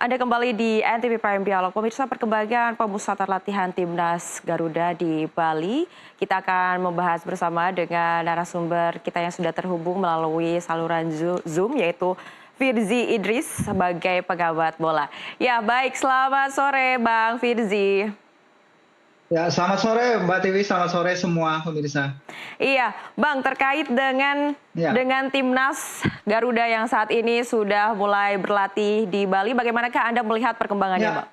Anda kembali di NTV Prime Dialog. Pemirsa, perkembangan pemusatan latihan Timnas Garuda di Bali. Kita akan membahas bersama dengan narasumber kita yang sudah terhubung melalui saluran Zoom, yaitu Firzi Idris sebagai pengamat bola. Ya, baik. Selamat sore, Bang Firzi. Ya, selamat sore Mbak Tiwi, selamat sore semua pemirsa. Iya, Bang, terkait Ya, dengan Timnas Garuda yang saat ini sudah mulai berlatih di Bali, bagaimanakah Anda melihat perkembangannya, Bang?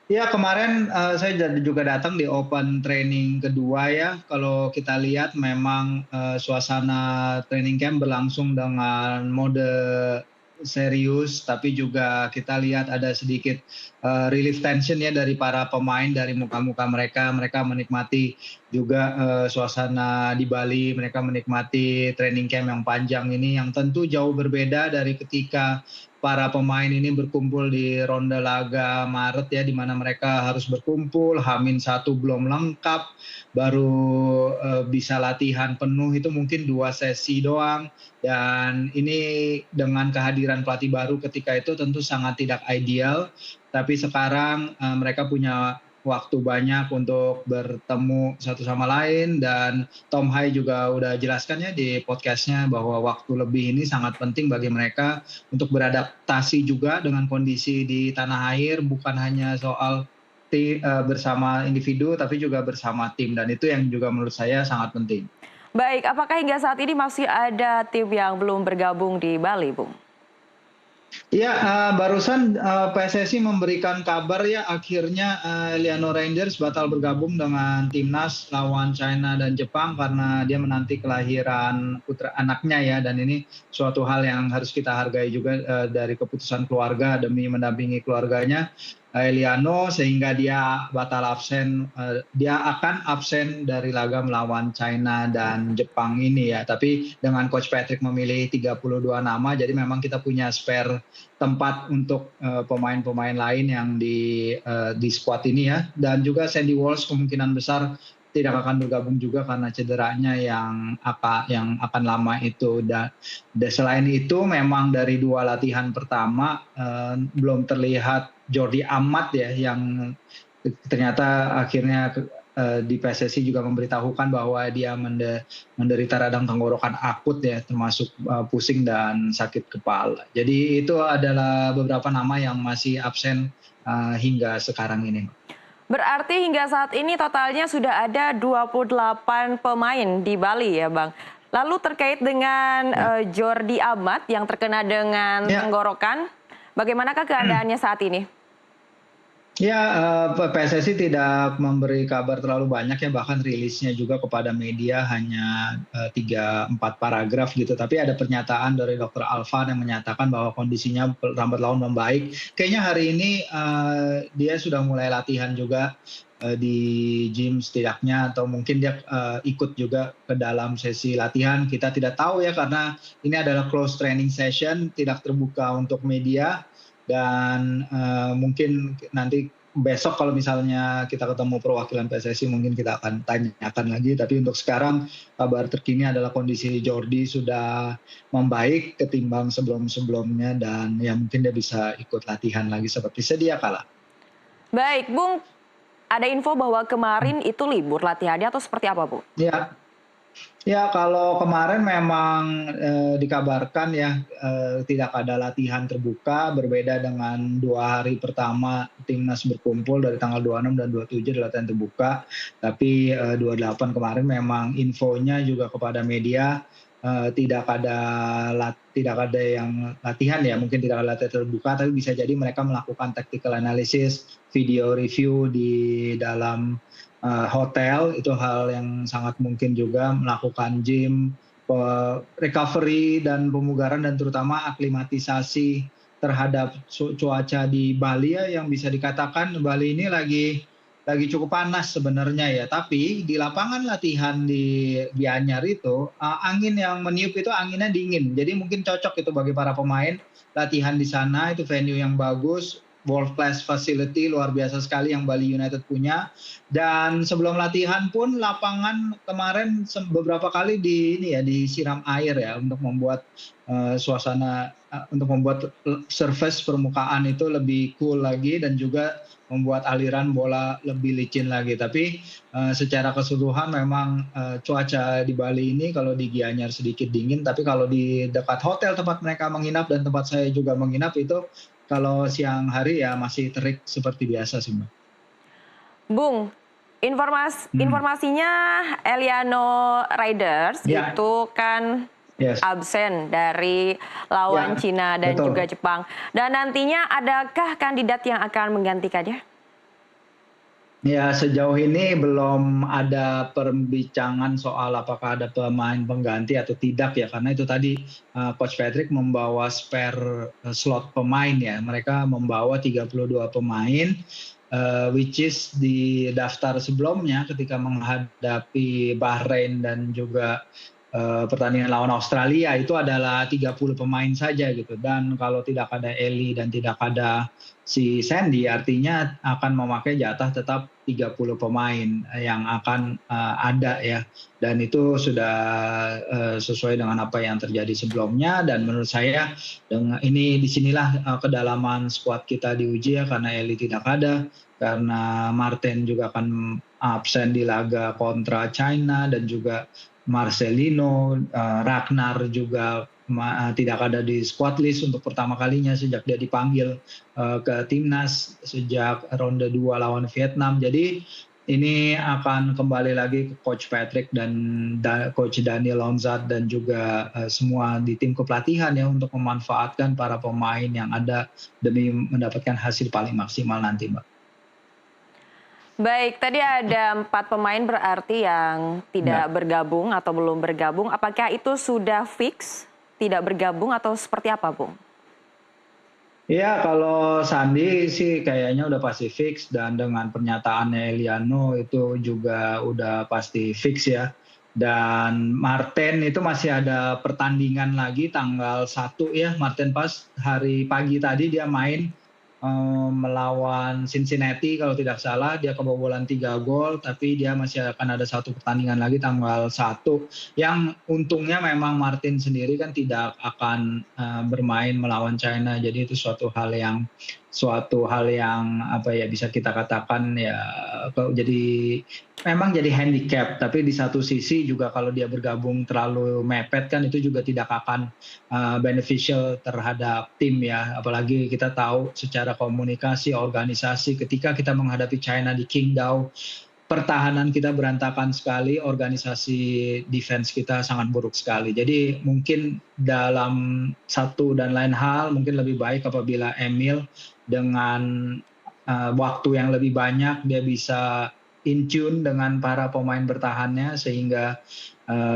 ya, ya kemarin saya juga datang di Open Training kedua ya. Kalau kita lihat memang suasana training camp berlangsung dengan mode serius, tapi juga kita lihat ada sedikit relief tension ya dari para pemain, dari muka-muka mereka. Mereka menikmati juga suasana di Bali, mereka menikmati training camp yang panjang ini yang tentu jauh berbeda dari ketika para pemain ini berkumpul di ronde laga Maret ya, di mana mereka harus berkumpul, H-1 belum lengkap, baru bisa latihan penuh itu mungkin 2 sesi doang. Dan ini dengan kehadiran pelatih baru ketika itu tentu sangat tidak ideal, tapi sekarang mereka punya waktu banyak untuk bertemu satu sama lain, dan Tom Hai juga udah jelaskan ya di podcastnya bahwa waktu lebih ini sangat penting bagi mereka untuk beradaptasi juga dengan kondisi di tanah air, bukan hanya soal bersama individu tapi juga bersama tim, dan itu yang juga menurut saya sangat penting. Baik, apakah hingga saat ini masih ada tim yang belum bergabung di Bali, Bung? Iya, barusan PSSI memberikan kabar ya akhirnya Liano Rangers batal bergabung dengan timnas lawan China dan Jepang karena dia menanti kelahiran putra anaknya ya, dan ini suatu hal yang harus kita hargai juga dari keputusan keluarga demi mendampingi keluarganya. Liano, sehingga dia batal absen, dia akan absen dari laga melawan China dan Jepang ini ya. Tapi dengan Coach Patrick memilih 32 nama, jadi memang kita punya spare tempat untuk pemain-pemain lain yang di squad ini ya. Dan juga Sandy Walsh kemungkinan besar tidak akan bergabung juga karena cederanya yang akan lama itu. Dan selain itu memang dari 2 latihan pertama belum terlihat Jordi Amat ya, yang ternyata akhirnya di PSSI juga memberitahukan bahwa dia menderita radang tenggorokan akut ya, termasuk pusing dan sakit kepala. Jadi itu adalah beberapa nama yang masih absen hingga sekarang ini. Berarti hingga saat ini totalnya sudah ada 28 pemain di Bali ya, Bang. Lalu terkait dengan Ya. Jordi Amat yang terkena dengan Ya. tenggorokan, bagaimanakah keadaannya saat ini? Ya, PSSI tidak memberi kabar terlalu banyak ya, bahkan rilisnya juga kepada media hanya 3-4 paragraf gitu. Tapi ada pernyataan dari Dokter Alvan yang menyatakan bahwa kondisinya lambat laun membaik. Kayaknya hari ini dia sudah mulai latihan juga di gym setidaknya, atau mungkin dia ikut juga ke dalam sesi latihan. Kita tidak tahu ya, karena ini adalah close training session, tidak terbuka untuk media. Dan mungkin nanti besok kalau misalnya kita ketemu perwakilan PSSI mungkin kita akan tanyakan lagi. Tapi untuk sekarang kabar terkini adalah kondisi Jordi sudah membaik ketimbang sebelum-sebelumnya, dan ya mungkin dia bisa ikut latihan lagi seperti sedia kala. Baik, Bung, ada info bahwa kemarin itu libur latihannya atau seperti apa, Bung? Ya, ya, kalau kemarin memang dikabarkan ya tidak ada latihan terbuka, berbeda dengan 2 hari pertama timnas berkumpul dari tanggal 26 dan 27 di latihan terbuka. Tapi 28 kemarin memang infonya juga kepada media tidak ada yang latihan ya, mungkin tidak ada latihan terbuka, tapi bisa jadi mereka melakukan tactical analysis, video review di dalam hotel. Itu hal yang sangat mungkin juga, melakukan gym, recovery dan pemugaran, dan terutama aklimatisasi terhadap cuaca di Bali ya, yang bisa dikatakan Bali ini lagi cukup panas sebenarnya ya. Tapi di lapangan latihan di Gianyar itu angin yang meniup itu anginnya dingin. Jadi mungkin cocok itu bagi para pemain latihan di sana, itu venue yang bagus, world class facility luar biasa sekali yang Bali United punya. Dan sebelum latihan pun lapangan kemarin beberapa kali disiram air ya untuk membuat suasana untuk membuat surface permukaan itu lebih cool lagi dan juga membuat aliran bola lebih licin lagi. Tapi secara keseluruhan memang cuaca di Bali ini kalau di Gianyar sedikit dingin, tapi kalau di dekat hotel tempat mereka menginap dan tempat saya juga menginap itu kalau siang hari ya masih terik seperti biasa sih, Mbak. Bung, informasinya Eliano Riders Ya, itu kan yes. absen dari lawan Ya, Cina dan betul. juga Jepang. Dan nantinya adakah kandidat yang akan menggantikannya? Ya, sejauh ini belum ada perbincangan soal apakah ada pemain pengganti atau tidak ya, karena itu tadi Coach Patrick membawa spare slot pemain ya. Mereka membawa 32 pemain, which is di daftar sebelumnya ketika menghadapi Bahrain dan juga pertandingan lawan Australia itu adalah 30 pemain saja gitu. Dan kalau tidak ada Eli dan tidak ada si Sandy artinya akan memakai jatah tetap 30 pemain yang akan ada ya. Dan itu sudah sesuai dengan apa yang terjadi sebelumnya dan menurut saya dengan ini disinilah kedalaman skuad kita diuji ya karena Eli tidak ada, karena Martin juga akan absen di laga kontra China dan juga Marcelino, Ragnar juga tidak ada di squad list untuk pertama kalinya sejak dia dipanggil ke timnas sejak ronde 2 lawan Vietnam. Jadi ini akan kembali lagi ke Coach Patrick dan Coach Daniel Lonzat dan juga semua di tim kepelatihan ya untuk memanfaatkan para pemain yang ada demi mendapatkan hasil paling maksimal nanti, Mbak. Baik, tadi ada 4 pemain berarti yang tidak bergabung atau belum bergabung. Apakah itu sudah fix tidak bergabung atau seperti apa, Bung? Iya, kalau Sandi sih kayaknya udah pasti fix dan dengan pernyataannya Eliano itu juga udah pasti fix ya. Dan Martin itu masih ada pertandingan lagi tanggal 1 ya. Martin pas hari pagi tadi dia main melawan Cincinnati kalau tidak salah, dia kebobolan 3 gol tapi dia masih akan ada satu pertandingan lagi tanggal 1 yang untungnya memang Martin sendiri kan tidak akan bermain melawan China, jadi itu suatu hal yang apa ya bisa kita katakan ya jadi memang jadi handicap, tapi di satu sisi juga kalau dia bergabung terlalu mepet kan itu juga tidak akan beneficial terhadap tim ya, apalagi kita tahu secara komunikasi organisasi ketika kita menghadapi China di Qingdao pertahanan kita berantakan sekali, organisasi defense kita sangat buruk sekali. Jadi mungkin dalam satu dan lain hal mungkin lebih baik apabila Emil dengan waktu yang lebih banyak dia bisa in tune dengan para pemain bertahannya sehingga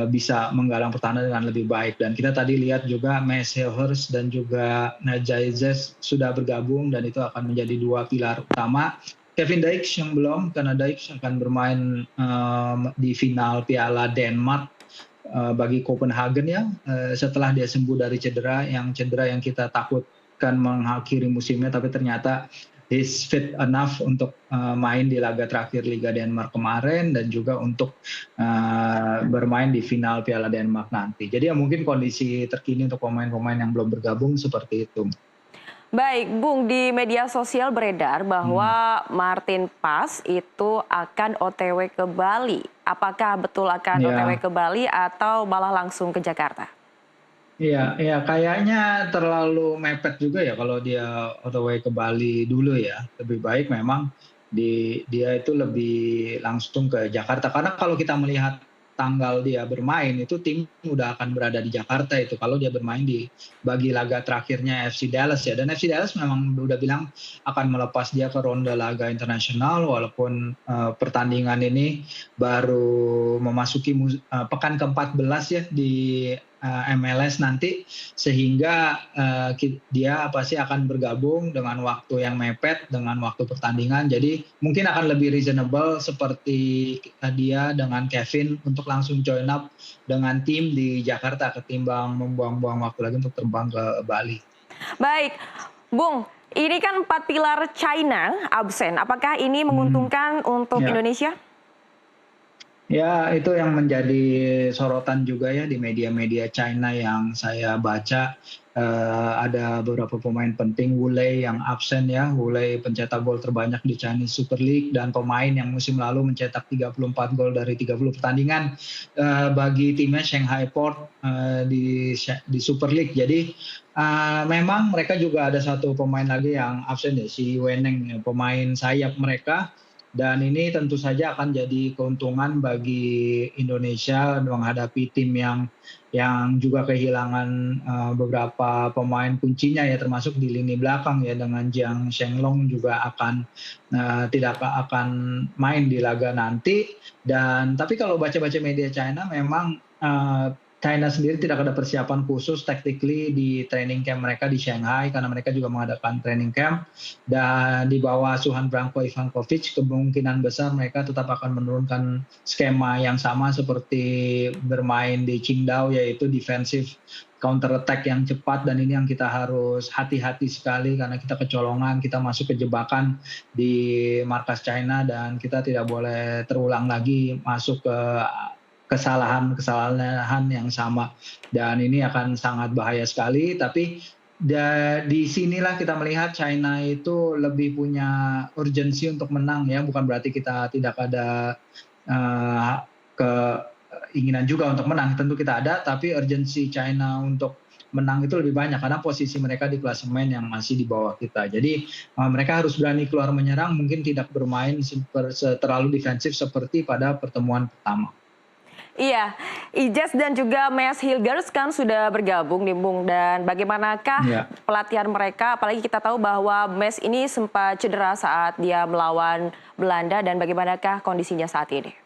bisa menggalang pertahanan dengan lebih baik. Dan kita tadi lihat juga Max Hilhers dan juga Najazes sudah bergabung dan itu akan menjadi 2 pilar utama. Kevin Dijks yang belum, karena Dijks akan bermain di final Piala Denmark bagi Copenhagen ya, setelah dia sembuh dari cedera yang kita takutkan mengakhiri musimnya, tapi ternyata he's fit enough untuk main di laga terakhir Liga Denmark kemarin dan juga untuk bermain di final Piala Denmark nanti. Jadi ya mungkin kondisi terkini untuk pemain-pemain yang belum bergabung seperti itu. Baik, Bung, di media sosial beredar bahwa Martin Paes itu akan OTW ke Bali. Apakah betul akan OTW ke Bali atau malah langsung ke Jakarta? Iya, iya kayaknya terlalu mepet juga ya kalau dia OTW ke Bali dulu ya. Lebih baik memang dia itu lebih langsung ke Jakarta. Karena kalau kita melihat tanggal dia bermain itu tim udah akan berada di Jakarta itu kalau dia bermain bagi laga terakhirnya FC Dallas ya. Dan FC Dallas memang udah bilang akan melepas dia ke ronde laga internasional walaupun pertandingan ini baru memasuki pekan ke-14 ya di MLS nanti, sehingga dia pasti akan bergabung dengan waktu yang mepet dengan waktu pertandingan, jadi mungkin akan lebih reasonable seperti dia dengan Kevin untuk langsung join up dengan tim di Jakarta ketimbang membuang-buang waktu lagi untuk terbang ke Bali. Baik, Bung, Ini kan 4 pilar China absen. Apakah ini menguntungkan untuk Ya. Indonesia? Ya, itu yang menjadi sorotan juga ya di media-media China yang saya baca. Ada beberapa pemain penting, Wu Lei yang absen ya. Wu Lei pencetak gol terbanyak di Chinese Super League dan pemain yang musim lalu mencetak 34 gol dari 30 pertandingan bagi timnya Shanghai Port di Super League. Jadi memang mereka juga ada satu pemain lagi yang absen ya, si Weneng, pemain sayap mereka. Dan ini tentu saja akan jadi keuntungan bagi Indonesia menghadapi tim yang juga kehilangan beberapa pemain kuncinya ya, termasuk di lini belakang ya, dengan Jiang Shenglong juga tidak akan main di laga nanti. Dan tapi kalau baca-baca media China memang China sendiri tidak ada persiapan khusus tactically di training camp mereka di Shanghai, karena mereka juga mengadakan training camp. Dan di bawah asuhan Branko Ivankovic, kemungkinan besar mereka tetap akan menurunkan skema yang sama seperti bermain di Qingdao, yaitu defensive counter attack yang cepat. Dan ini yang kita harus hati-hati sekali, karena kita kecolongan, kita masuk ke jebakan di markas China, dan kita tidak boleh terulang lagi masuk ke kesalahan yang sama. Dan ini akan sangat bahaya sekali. Tapi di sinilah kita melihat China itu lebih punya urgensi untuk menang ya. Bukan berarti kita tidak ada keinginan juga untuk menang. Tentu kita ada, tapi urgensi China untuk menang itu lebih banyak karena posisi mereka di klasemen yang masih di bawah kita. Jadi mereka harus berani keluar menyerang, mungkin tidak bermain terlalu defensif seperti pada pertemuan pertama. Iya, Ijaz dan juga Mes Hilgers kan sudah bergabung nih Bung, dan bagaimanakah Ya. pelatihan mereka, apalagi kita tahu bahwa Mes ini sempat cedera saat dia melawan Belanda, dan bagaimanakah kondisinya saat ini?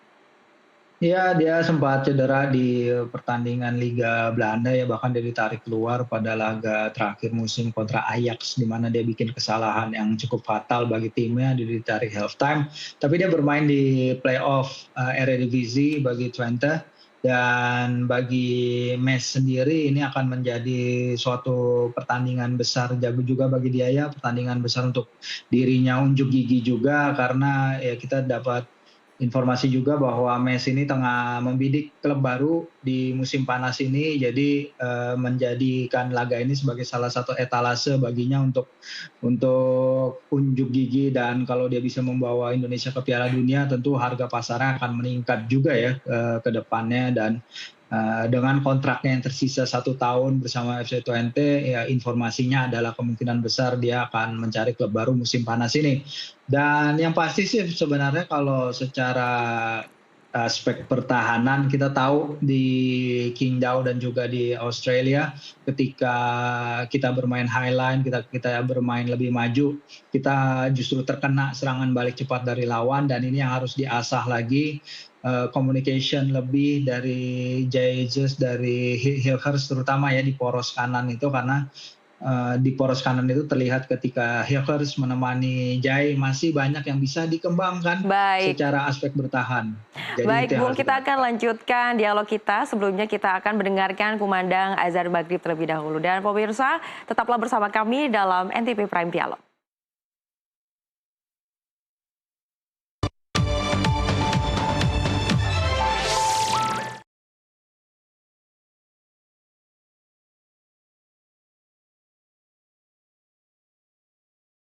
Iya, dia sempat cedera di pertandingan Liga Belanda ya, bahkan dia ditarik keluar pada laga terakhir musim kontra Ajax, di mana dia bikin kesalahan yang cukup fatal bagi timnya, dia ditarik halftime. Tapi dia bermain di playoff Eredivisie bagi Twente. Dan bagi Mes sendiri ini akan menjadi suatu pertandingan besar juga bagi dia ya, pertandingan besar untuk dirinya, unjuk gigi juga, karena ya kita dapat informasi juga bahwa Messi ini tengah membidik klub baru di musim panas ini. Jadi menjadikan laga ini sebagai salah satu etalase baginya untuk unjuk gigi, dan kalau dia bisa membawa Indonesia ke Piala Dunia, tentu harga pasarnya akan meningkat juga ya ke depannya. Dan dengan kontraknya yang tersisa 1 tahun bersama FC Twente, ya informasinya adalah kemungkinan besar dia akan mencari klub baru musim panas ini. Dan yang pasti sih sebenarnya kalau secara aspek pertahanan, kita tahu di Qingdao dan juga di Australia, ketika kita bermain highline, kita bermain lebih maju, kita justru terkena serangan balik cepat dari lawan. Dan ini yang harus diasah lagi, communication lebih dari Jay Jesus, dari Hilgers terutama ya di poros kanan itu, karena di poros kanan itu terlihat ketika Hilgers menemani Jai, masih banyak yang bisa dikembangkan Baik, secara aspek bertahan. Jadi itu baik yang Bung, harus kita akan dilakukan. lanjutkan dialog kita. Sebelumnya kita akan mendengarkan kumandang azan maghrib terlebih dahulu. Dan pemirsa, tetaplah bersama kami dalam NTV Prime Dialog.